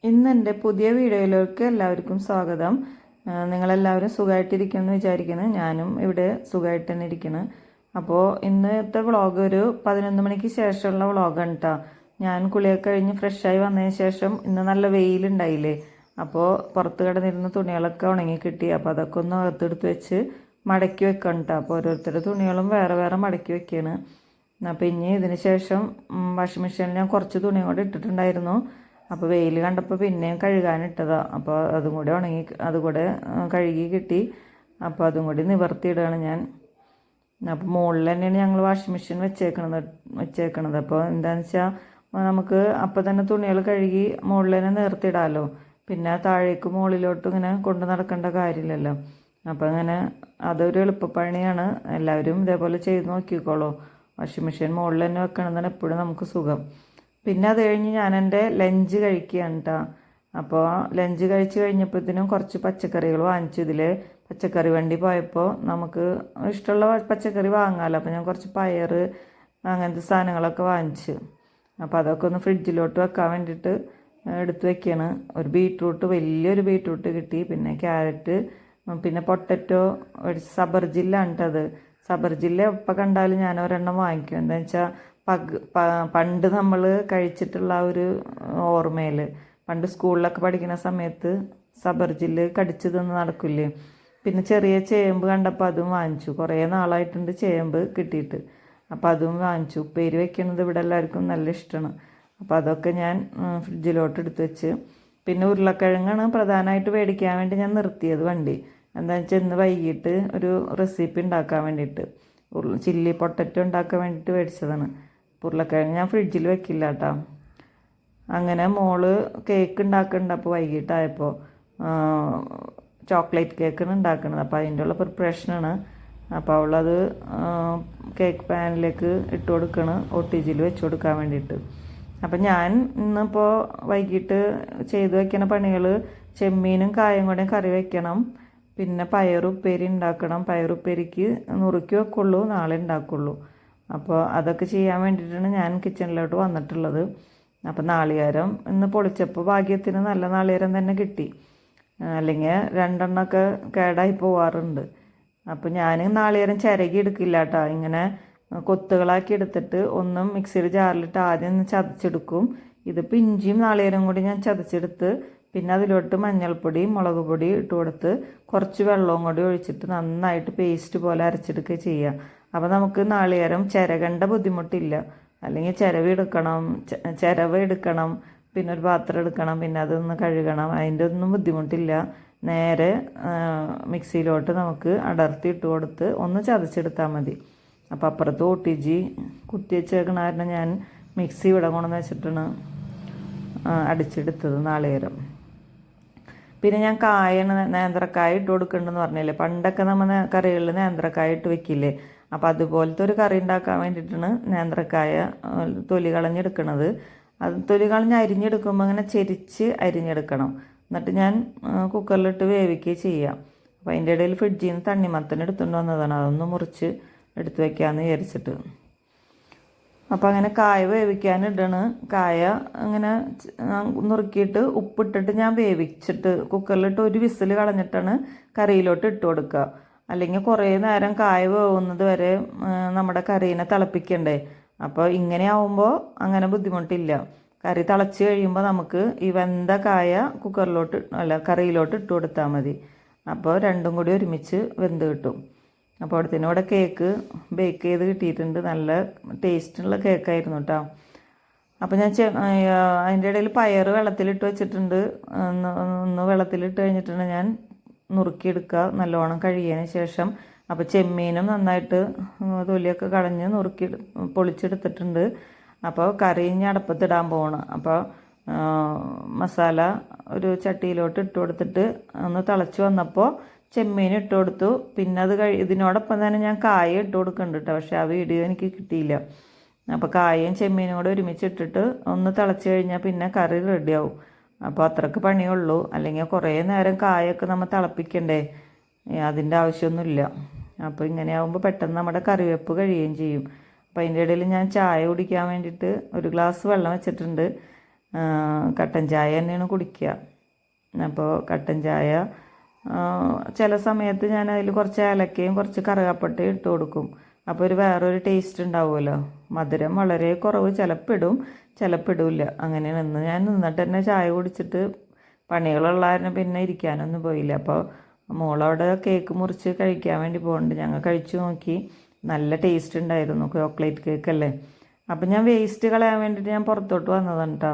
ഇന്ന് എൻ്റെ പുതിയ വീഡിയോയിലേക്ക് എല്ലാവർക്കും സ്വാഗതം. നിങ്ങളെല്ലാവരും സുഖമായിട്ടിരിക്കുമെന്ന് വിചാരിക്കുന്നു. ഞാനും ഇവിടെ സുഖമായിട്ട് തന്നെ ഇരിക്കുന്നു. അപ്പോൾ ഇന്നത്തെ വ്ളോഗ് ഒരു 11 മണിക്ക് ശേഷമുള്ള വ്ളോഗാണ് കേട്ടോ. ഞാൻ കുളിയൊക്കെ കഴിഞ്ഞ് ഫ്രഷായി വന്നതിന് ശേഷം ഇന്ന് നല്ല വെയിലുണ്ടായില്ലേ, അപ്പോൾ പുറത്ത് കിടന്നിരുന്ന തുണികളൊക്കെ ഉണങ്ങി കിട്ടി. അപ്പോൾ അതൊക്കെ ഒന്ന് അകത്തെടുത്ത് വെച്ച് മടക്കി വെക്കണം കേട്ടോ. അപ്പോൾ ഓരോരുത്തരുടെ തുണികളും വേറെ വേറെ മടക്കി വെക്കുകയാണ്. അപ്പോൾ ഇനി ഇതിന് ശേഷം വാഷിംഗ് മെഷീനിൽ ഞാൻ കുറച്ച് തുണി കൂടെ ഇട്ടിട്ടുണ്ടായിരുന്നു. അപ്പോൾ വെയിൽ കണ്ടപ്പോൾ പിന്നെയും കഴുകാനിട്ടതാണ്. അപ്പോൾ അതും കൂടെ ഉണങ്ങി, അതുകൂടെ കഴുകി കിട്ടി. അപ്പോൾ അതും കൂടി നിവർത്തിയിടുകയാണ് ഞാൻ. അപ്പോൾ മുകളിൽ തന്നെയാണ് ഞങ്ങൾ വാഷിംഗ് മെഷീൻ വെച്ചേക്കണത്. അപ്പോൾ എന്താണെന്ന് വെച്ചാൽ നമുക്ക് അപ്പോൾ തന്നെ തുണികൾ കഴുകി മുകളിൽ തന്നെ നിർത്തിയിടാമല്ലോ. പിന്നെ താഴേക്ക് മുകളിലോട്ട് ഇങ്ങനെ കൊണ്ട് നടക്കേണ്ട കാര്യമില്ലല്ലോ. അപ്പോൾ അങ്ങനെ അതൊരു എളുപ്പപ്പണിയാണ്. എല്ലാവരും ഇതേപോലെ ചെയ്ത് നോക്കിക്കോളൂ. വാഷിംഗ് മെഷീൻ മുകളിൽ തന്നെ വെക്കണമെന്നാണ് എപ്പോഴും നമുക്ക് സുഖം. പിന്നെ അത് കഴിഞ്ഞ് ഞാൻ എൻ്റെ ലഞ്ച് കഴിക്കുകയാണ് കേട്ടോ. അപ്പോൾ ലഞ്ച് കഴിച്ച് കഴിഞ്ഞപ്പോഴത്തേനും കുറച്ച് പച്ചക്കറികൾ വാങ്ങിച്ചു. ഇതിൽ പച്ചക്കറി വണ്ടി പോയപ്പോൾ നമുക്ക് ഇഷ്ടമുള്ള പച്ചക്കറി വാങ്ങാമല്ലോ. അപ്പോൾ ഞാൻ കുറച്ച് പയർ അങ്ങനത്തെ സാധനങ്ങളൊക്കെ വാങ്ങിച്ചു. അപ്പോൾ അതൊക്കെ ഒന്ന് ഫ്രിഡ്ജിലോട്ട് വെക്കാൻ വേണ്ടിയിട്ട് എടുത്ത് വെക്കുകയാണ്. ഒരു ബീട്രൂട്ട്, വലിയൊരു ബീട്രൂട്ട് കിട്ടി. പിന്നെ ക്യാരറ്റ്, പിന്നെ പൊട്ടറ്റോ, ഒരു സബർജില്ലാണ് കേട്ടത്. സബർജില്ല എപ്പോൾ കണ്ടാലും ഞാൻ ഒരെണ്ണം വാങ്ങിക്കും. എന്താണെന്ന് വെച്ചാൽ പണ്ട് നമ്മൾ കഴിച്ചിട്ടുള്ള ഒരു ഓർമ്മയിൽ, പണ്ട് സ്കൂളിലൊക്കെ പഠിക്കുന്ന സമയത്ത് സബർജില് കടിച്ചു തിന്ന് നടക്കില്ലേ. പിന്നെ ചെറിയ ചേമ്പ് കണ്ടപ്പോൾ അതും വാങ്ങിച്ചു. കുറേ നാളായിട്ടുണ്ട് ചേമ്പ് കിട്ടിയിട്ട്. അപ്പോൾ അതും വാങ്ങിച്ചു. ഉപ്പേരി വയ്ക്കുന്നത് ഇവിടെ എല്ലാവർക്കും നല്ല ഇഷ്ടമാണ്. അപ്പോൾ അതൊക്കെ ഞാൻ ഫ്രിഡ്ജിലോട്ട് എടുത്ത് വെച്ച്. പിന്നെ ഉരുളക്കിഴങ്ങാണ് പ്രധാനമായിട്ട് മേടിക്കാൻ വേണ്ടി ഞാൻ നിർത്തിയത് വണ്ടി. എന്താണെന്ന് വെച്ചാൽ ഇന്ന് വൈകിട്ട് ഒരു റെസിപ്പി ഉണ്ടാക്കാൻ വേണ്ടിയിട്ട്, ചില്ലി പൊട്ടറ്റോ ഉണ്ടാക്കാൻ വേണ്ടിയിട്ട് മേടിച്ചതാണ്. ഉരുളക്കിഴങ്ങ് ഞാൻ ഫ്രിഡ്ജിൽ വെക്കില്ല കേട്ടോ. അങ്ങനെ മോള് കേക്ക് ഉണ്ടാക്കുന്നുണ്ട്. അപ്പോൾ വൈകിട്ടായപ്പോൾ ചോക്ലേറ്റ് കേക്കാണ് ഉണ്ടാക്കുന്നത്. അപ്പോൾ അതിൻ്റെ ഉള്ള പ്രിപ്പറേഷനാണ്. അപ്പോൾ അവളത് കേക്ക് പാനിലേക്ക് ഇട്ട് കൊടുക്കണം, OTGയിൽ വെച്ച് കൊടുക്കാൻ വേണ്ടിയിട്ട്. അപ്പം ഞാൻ ഇന്നിപ്പോൾ വൈകിട്ട് ചെയ്ത് വയ്ക്കണ പണികൾ ചെമ്മീനും കായും കൂടെ കറി വയ്ക്കണം. പിന്നെ പയറുപ്പേരി ഉണ്ടാക്കണം. പയറുപ്പേരിക്ക് നുറുക്കി വെക്കുള്ളൂ, നാളെ ഉണ്ടാക്കുള്ളൂ. അപ്പോൾ അതൊക്കെ ചെയ്യാൻ വേണ്ടിയിട്ടാണ് ഞാൻ കിച്ചണിലോട്ട് വന്നിട്ടുള്ളത്. അപ്പോൾ നാളികേരം ഇന്ന് പൊളിച്ചപ്പോൾ ഭാഗ്യത്തിന് നല്ല നാളികേരം തന്നെ കിട്ടി. അല്ലെങ്കിൽ 2 എണ്ണമൊക്കെ കേടായി പോവാറുണ്ട്. അപ്പോൾ ഞാൻ നാളികേരം ചിരകി എടുക്കില്ല കേട്ടോ. ഇങ്ങനെ കൊത്തുകളാക്കി എടുത്തിട്ട് ഒന്നും മിക്സിയുടെ ജാറിലിട്ട് ആദ്യം ഒന്ന് ചതച്ചെടുക്കും. ഇതിപ്പോൾ ഇഞ്ചിയും നാളികേരം കൂടി ഞാൻ ചതച്ചെടുത്ത് പിന്നെ അതിലോട്ട് മഞ്ഞൾപ്പൊടി, മുളക് പൊടി ഇട്ട് കൊടുത്ത് കുറച്ച് വെള്ളവും കൂടി ഒഴിച്ചിട്ട് നന്നായിട്ട് പേസ്റ്റ് പോലെ അരച്ചെടുക്കുക ചെയ്യുക. അപ്പോൾ നമുക്ക് നാളികേരം ചിരകേണ്ട ബുദ്ധിമുട്ടില്ല. അല്ലെങ്കിൽ ചിരവ് എടുക്കണം, പിന്നെ ഒരു പാത്രം എടുക്കണം, പിന്നെ അതൊന്ന് കഴുകണം, അതിൻ്റെ ഒന്നും ബുദ്ധിമുട്ടില്ല. നേരെ മിക്സിയിലോട്ട് നമുക്ക് അടർത്തി ഇട്ട് കൊടുത്ത് ഒന്ന് ചതച്ചെടുത്താൽ മതി. അപ്പോൾ അപ്പുറത്ത് OTG കുത്തി വെച്ചേക്കണ കാരണം ഞാൻ മിക്സി ഇവിടെ കൊണ്ടുവന്ന് വെച്ചിട്ടാണ് അടിച്ചെടുത്തത് നാളികേരം. പിന്നെ ഞാൻ നേന്ത്രക്കായ ഇട്ട് കൊടുക്കുന്നുണ്ടെന്ന് പറഞ്ഞില്ലേ. പണ്ടൊക്കെ നമ്മൾ കറികളിൽ നേന്ത്രക്കായ ഇട്ട് വെക്കില്ലേ. അപ്പോൾ അതുപോലത്തെ ഒരു കറി ഉണ്ടാക്കാൻ വേണ്ടിയിട്ടാണ് നേന്ത്രക്കായ തൊലി കളഞ്ഞെടുക്കണത്. അത് തൊലി കളഞ്ഞ് അരിഞ്ഞെടുക്കുമ്പോൾ അങ്ങനെ ചെരിച്ച് അരിഞ്ഞെടുക്കണം. എന്നിട്ട് ഞാൻ കുക്കറിലിട്ട് വേവിക്കുകയും ചെയ്യാം. അപ്പോൾ അതിൻ്റെ ഇടയിൽ ഫ്രിഡ്ജിൽ നിന്ന് തണ്ണിമത്തൻ എടുത്തുകൊണ്ട് വന്നതാണ്. അതൊന്ന് മുറിച്ച് എടുത്ത് വയ്ക്കാമെന്ന് വിചാരിച്ചിട്ട്. അപ്പോൾ അങ്ങനെ കായ വേവിക്കാനിടണ്. കായ അങ്ങനെ നുറുക്കിയിട്ട് ഉപ്പിട്ടിട്ട് ഞാൻ വേവിച്ചിട്ട് കുക്കറിലിട്ട് ഒരു വിസിൽ കളഞ്ഞിട്ടാണ് കറിയിലോട്ട് ഇട്ട് കൊടുക്കുക. അല്ലെങ്കിൽ കുറേ നേരം കായ വേവുന്നത് വരെ നമ്മുടെ കറീനെ തിളപ്പിക്കണ്ടേ. അപ്പോൾ ഇങ്ങനെ ആവുമ്പോൾ അങ്ങനെ ബുദ്ധിമുട്ടില്ല. കറി തിളച്ച് കഴിയുമ്പോൾ നമുക്ക് ഈ വെന്ത കായ കറിയിലോട്ട് ഇട്ട് കൊടുത്താൽ മതി. അപ്പോൾ രണ്ടും കൂടി ഒരുമിച്ച് വെന്ത് കിട്ടും. അപ്പോൾ അവിടത്തേനോടെ കേക്ക് ബേക്ക് ചെയ്ത് കിട്ടിയിട്ടുണ്ട്. നല്ല ടേസ്റ്റുള്ള കേക്കായിരുന്നു കേട്ടോ. അപ്പോൾ ഞാൻ അതിൻ്റെ ഇടയിൽ പയർ വെള്ളത്തിലിട്ട് വെച്ചിട്ടുണ്ട്. ഒന്ന് വെള്ളത്തിലിട്ട് കഴിഞ്ഞിട്ടുണ്ട് ഞാൻ നുറുക്കിയെടുക്കുക നല്ലോണം കഴിയതിന് ശേഷം. അപ്പോൾ ചെമ്മീനും നന്നായിട്ട് തൊലിയൊക്കെ കളഞ്ഞ് പൊളിച്ചെടുത്തിട്ടുണ്ട്. അപ്പോൾ കറി ഇനി അടുപ്പത്തിടാൻ പോകണം. അപ്പോൾ മസാല ഒരു ചട്ടിയിലോട്ട് ഇട്ട് കൊടുത്തിട്ട് ഒന്ന് തിളച്ച് വന്നപ്പോൾ ചെമ്മീൻ ഇട്ട് കൊടുത്തു. പിന്നെ അത് ഇതിനോടൊപ്പം തന്നെ ഞാൻ കായ ഇട്ട് കൊടുക്കുന്നുണ്ട് കേട്ടോ. പക്ഷേ ആ വീഡിയോ എനിക്ക് കിട്ടിയില്ല. അപ്പോൾ കായയും ചെമ്മീനും കൂടെ ഒരുമിച്ച് ഇട്ടിട്ട് ഒന്ന് തിളച്ച് കഴിഞ്ഞാൽ പിന്നെ കറി റെഡിയാവും. അപ്പോൾ അത്രയ്ക്ക് പണിയുള്ളൂ. അല്ലെങ്കിൽ കുറേ നേരം കായൊക്കെ നമ്മൾ തിളപ്പിക്കണ്ടേ, അതിൻ്റെ ആവശ്യമൊന്നുമില്ല. അപ്പോൾ ഇങ്ങനെ ആകുമ്പോൾ പെട്ടെന്ന് നമ്മുടെ കറിവേപ്പ് കഴിയുകയും ചെയ്യും. അപ്പോൾ അതിൻ്റെ ഇടയിൽ ഞാൻ ചായ കുടിക്കാൻ വേണ്ടിയിട്ട് ഒരു ഗ്ലാസ് വെള്ളം വെച്ചിട്ടുണ്ട്. കട്ടൻ ചായ തന്നെയാണ് കുടിക്കുക. അപ്പോൾ കട്ടൻ ചായ ചില സമയത്ത് ഞാൻ അതിൽ കുറച്ച് ഏലക്കയും കുറച്ച് കറുകപ്പട്ടയും ഇട്ട് കൊടുക്കും. അപ്പോൾ ഒരു വേറൊരു ടേസ്റ്റ് ഉണ്ടാവുമല്ലോ. മധുരം വളരെ കുറവ്, ചിലപ്പോൾ ഇടും ചിലപ്പോൾ ഇടില്ല. അങ്ങനെയാണ്. ഇന്ന് ഞാൻ നിന്നിട്ട് തന്നെ ചായ കുടിച്ചിട്ട് പണികളുള്ള കാരണം പിന്നെ ഇരിക്കാനൊന്നും പോയില്ല. അപ്പോൾ മോളവിടെ കേക്ക് മുറിച്ച് കഴിക്കാൻ വേണ്ടി പോകുന്നുണ്ട്. ഞങ്ങൾ കഴിച്ചു നോക്കി, നല്ല ടേസ്റ്റ് ഉണ്ടായിരുന്നു. ചോക്ലേറ്റ് കേക്കല്ലേ. അപ്പം ഞാൻ വേസ്റ്റ് കളയാൻ വേണ്ടിയിട്ട് ഞാൻ പുറത്തോട്ട് വന്നതാണ് കേട്ടോ.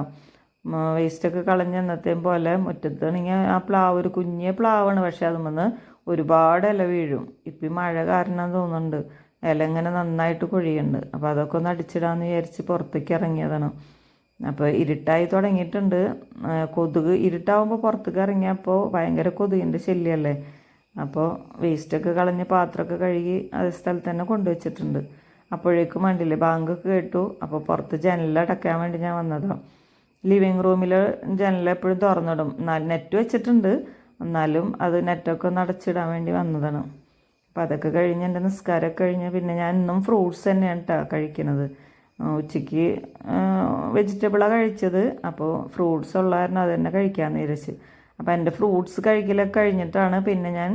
വേസ്റ്റൊക്കെ കളഞ്ഞ് എന്നത്തെയും പോലെ മുറ്റത്താണെങ്കിൽ ആ പ്ലാവ് ഒരു കുഞ്ഞിയ പ്ലാവാണ്, പക്ഷെ അതുമെന്ന് ഒരുപാട് ഇല വീഴും. ഇപ്പം ഈ മഴ കാരണം തോന്നുന്നുണ്ട് ഇല ഇങ്ങനെ നന്നായിട്ട് കൊഴിയുന്നുണ്ട്. അപ്പോൾ അതൊക്കെ ഒന്ന് അടിച്ചിടാമെന്ന് വിചാരിച്ച് പുറത്തേക്ക് ഇറങ്ങിയതാണ്. അപ്പോൾ ഇരുട്ടായി തുടങ്ങിയിട്ടുണ്ട്. കൊതുക് ഇരുട്ടാവുമ്പോൾ പുറത്തേക്ക് ഇറങ്ങിയപ്പോൾ ഭയങ്കര കൊതുകിൻ്റെ ശല്യമല്ലേ. അപ്പോൾ വേസ്റ്റൊക്കെ കളഞ്ഞ് പാത്രമൊക്കെ കഴുകി അതേ സ്ഥലത്ത് തന്നെ കൊണ്ടുവച്ചിട്ടുണ്ട്. അപ്പോഴേക്കും വേണ്ടില്ലേ ബാങ്കൊക്കെ കേട്ടു. അപ്പോൾ പുറത്ത് ജനലടയ്ക്കാൻ വേണ്ടി ഞാൻ വന്നതാണ്. ലിവിങ് റൂമിൽ ജനൽ എപ്പോഴും തുറന്നിടും. നെറ്റ് വെച്ചിട്ടുണ്ട്, എന്നാലും അത് നെറ്റൊക്കെ ഒന്ന് അടച്ചിടാൻ വേണ്ടി വന്നതാണ്. അപ്പോൾ അതൊക്കെ കഴിഞ്ഞ് എൻ്റെ നിസ്കാരമൊക്കെ കഴിഞ്ഞ് പിന്നെ ഞാൻ ഇന്നും ഫ്രൂട്ട്സ് തന്നെയാണ് കേട്ടോ കഴിക്കുന്നത്. ഉച്ചയ്ക്ക് വെജിറ്റബിളാണ് കഴിച്ചത്. അപ്പോൾ ഫ്രൂട്ട്സ് ഉള്ള കാരണം അത് തന്നെ കഴിക്കാമെന്ന് വിചാരിച്ച്. അപ്പോൾ എൻ്റെ ഫ്രൂട്ട്സ് കഴിക്കലൊക്കെ കഴിഞ്ഞിട്ടാണ് പിന്നെ ഞാൻ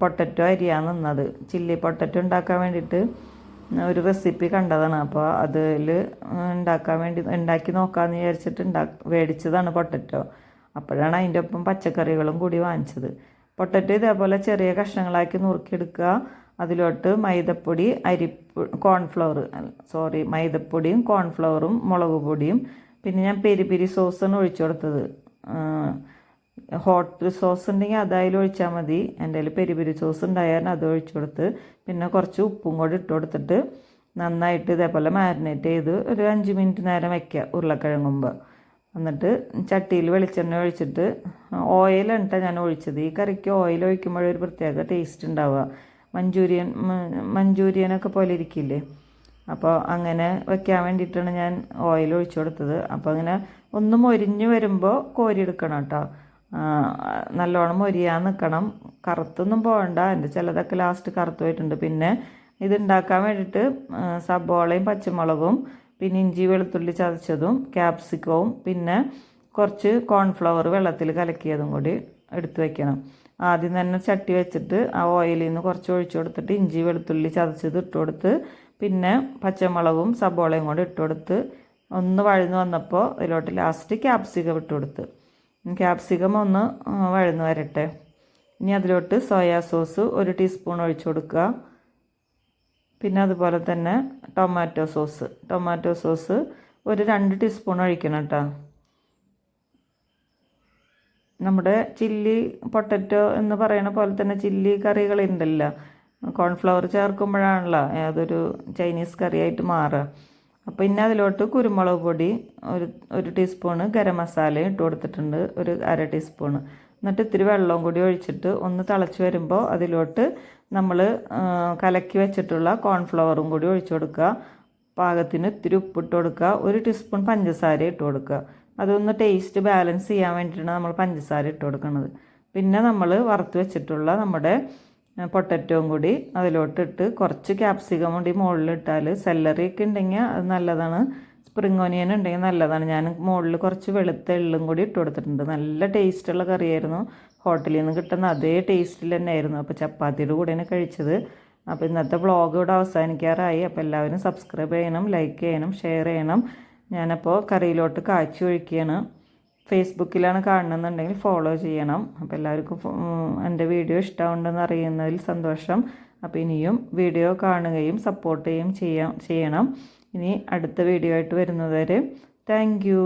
പൊട്ടറ്റോ അരിയാൻ നിന്നത്. ചില്ലി പൊട്ടറ്റോ ഉണ്ടാക്കാൻ വേണ്ടിയിട്ട് ഒരു റെസിപ്പി കണ്ടതാണ്. അപ്പോൾ അതിൽ ഉണ്ടാക്കി നോക്കാമെന്ന് വിചാരിച്ചിട്ട് മേടിച്ചതാണ് പൊട്ടറ്റോ. അപ്പോഴാണ് അതിൻ്റെ ഒപ്പം പച്ചക്കറികളും കൂടി വാങ്ങിച്ചത്. പൊട്ടറ്റോ ഇതേപോലെ ചെറിയ കഷ്ണങ്ങളാക്കി നുറുക്കിയെടുക്കുക. അതിലോട്ട് മൈദപ്പൊടി, മൈദപ്പൊടിയും കോൺഫ്ലവറും മുളക് പൊടിയും പിന്നെ ഞാൻ പെരി പെരി സോസാണ് ഒഴിച്ചു കൊടുത്തത്. ഹോട്ട് സോസ് ഉണ്ടെങ്കിൽ അതായാലും ഒഴിച്ചാൽ മതി. എൻ്റെ കയ്യിൽ പെരി പെരി സോസ് ഉണ്ടായാൽ അത് ഒഴിച്ചു കൊടുത്ത് പിന്നെ കുറച്ച് ഉപ്പും കൂടി ഇട്ട് കൊടുത്തിട്ട് നന്നായിട്ട് ഇതേപോലെ മാരിനേറ്റ് ചെയ്ത് ഒരു 5 മിനിറ്റ് നേരം വയ്ക്കുക ഉരുളക്കിഴങ്ങുമ്പോൾ. എന്നിട്ട് ചട്ടിയിൽ വെളിച്ചെണ്ണ ഒഴിച്ചിട്ട് ഓയിലാണ് ഞാൻ ഒഴിച്ചത്. ഈ കറിക്ക് ഓയിൽ ഒഴിക്കുമ്പോഴൊരു പ്രത്യേക ടേസ്റ്റ് ഉണ്ടാവുക. മഞ്ചൂരിയനൊക്കെ പോലെ ഇരിക്കില്ലേ. അപ്പോൾ അങ്ങനെ വയ്ക്കാൻ വേണ്ടിയിട്ടാണ് ഞാൻ ഓയിൽ ഒഴിച്ചു കൊടുത്തത്. അപ്പോൾ അങ്ങനെ ഒന്ന് മൊരിഞ്ഞ് വരുമ്പോൾ കോരിയെടുക്കണം കേട്ടോ. നല്ലോണം മൊരിയാൻ നിൽക്കണം. കറുത്തൊന്നും പോകണ്ട. എൻ്റെ ചിലതൊക്കെ ലാസ്റ്റ് കറുത്ത് പോയിട്ടുണ്ട്. പിന്നെ ഇതുണ്ടാക്കാൻ വേണ്ടിയിട്ട് സബോളയും പച്ചമുളകും പിന്നെ ഇഞ്ചി വെളുത്തുള്ളി ചതച്ചതും ക്യാപ്സിക്കവും പിന്നെ കുറച്ച് കോൺഫ്ലവർ വെള്ളത്തിൽ കലക്കിയതും കൂടി എടുത്ത് വയ്ക്കണം. ആദ്യം തന്നെ ചട്ടി വെച്ചിട്ട് ആ ഓയിലിൽ നിന്ന് കുറച്ച് ഒഴിച്ചു കൊടുത്തിട്ട് ഇഞ്ചി വെളുത്തുള്ളി ചതച്ചത് ഇട്ട് കൊടുത്ത് പിന്നെ പച്ചമുളകും സബോളയും കൂടി ഇട്ട് കൊടുത്ത് ഒന്ന് വഴന്ന് വന്നപ്പോൾ അതിലോട്ട് ലാസ്റ്റ് ക്യാപ്സിക്കം ഇട്ട് കൊടുത്ത് ക്യാപ്സിക്കം ഒന്ന് വഴന്ന് വരട്ടെ. ഇനി അതിലോട്ട് സോയാ സോസ് 1 ടീസ്പൂൺ ഒഴിച്ചു കൊടുക്കുക. പിന്നെ അതുപോലെ തന്നെ ടൊമാറ്റോ സോസ് ഒരു 2 ടീസ്പൂൺ ഒഴിക്കണം കേട്ടോ. നമ്മുടെ ചില്ലി പൊട്ടറ്റോ എന്ന് പറയുന്ന പോലെ തന്നെ ചില്ലി കറികളുണ്ടല്ലോ, കോൺഫ്ലവർ ചേർക്കുമ്പോഴാണല്ലോ അതൊരു ചൈനീസ് കറിയായിട്ട് മാറുക. അപ്പോൾ ഇനി അതിലോട്ട് കുരുമുളക് പൊടി ഒരു ടീസ്പൂണ്, ഗരം മസാല ഇട്ട് കൊടുത്തിട്ടുണ്ട് ഒരു 1/2 ടീസ്പൂണ്. എന്നിട്ട് ഇത്തിരി വെള്ളവും കൂടി ഒഴിച്ചിട്ട് ഒന്ന് തിളച്ച് വരുമ്പോൾ അതിലോട്ട് നമ്മൾ കലക്കി വെച്ചിട്ടുള്ള കോൺഫ്ലവറും കൂടി ഒഴിച്ചു കൊടുക്കുക. പാകത്തിന് ഇത്തിരി ഉപ്പിട്ട് കൊടുക്കുക. 1 ടീസ്പൂൺ പഞ്ചസാര ഇട്ട് കൊടുക്കുക. അതൊന്ന് ടേസ്റ്റ് ബാലൻസ് ചെയ്യാൻ വേണ്ടിയിട്ടാണ് നമ്മൾ പഞ്ചസാര ഇട്ട് കൊടുക്കുന്നത്. പിന്നെ നമ്മൾ വറുത്ത് വെച്ചിട്ടുള്ള നമ്മുടെ പൊട്ടറ്റോയും കൂടി അതിലോട്ടിട്ട് കുറച്ച് ക്യാപ്സിക്കം കൂടി മുകളിലിട്ടാൽ, സെല്ലറി ഒക്കെ ഉണ്ടെങ്കിൽ അത് നല്ലതാണ്, സ്പ്രിംഗ് ഓനിയൻ ഉണ്ടെങ്കിൽ നല്ലതാണ്. ഞാൻ മുകളിൽ കുറച്ച് വെളുത്ത എള്ളും കൂടി ഇട്ട് കൊടുത്തിട്ടുണ്ട്. നല്ല ടേസ്റ്റുള്ള കറിയായിരുന്നു. ഹോട്ടലിൽ നിന്ന് കിട്ടുന്ന അതേ ടേസ്റ്റിൽ തന്നെ ആയിരുന്നു. അപ്പോൾ ചപ്പാത്തിയുടെ കൂടെയാണ് കഴിച്ചത്. അപ്പോൾ ഇന്നത്തെ വ്ളോഗ് ഇവിടെ അവസാനിക്കാറായി. അപ്പോൾ എല്ലാവരും സബ്സ്ക്രൈബ് ചെയ്യണം, ലൈക്ക് ചെയ്യണം, ഷെയർ ചെയ്യണം. ഞാനപ്പോൾ കറിയിലോട്ട് കാച്ചി ഒഴിക്കുകയാണ്. ഫേസ്ബുക്കിലാണ് കാണുന്നുണ്ടെങ്കിൽ ഫോളോ ചെയ്യണം. അപ്പോൾ എല്ലാവർക്കും എൻ്റെ വീഡിയോ ഇഷ്ടമുണ്ടെന്ന് അറിയുന്നതിൽ സന്തോഷം. അപ്പോൾ ഇനിയും വീഡിയോ കാണുകയും സപ്പോർട്ട് ചെയ്യണം. ഇനി അടുത്ത വീഡിയോ ആയിട്ട് വരുന്നതുവരെ താങ്ക് യു.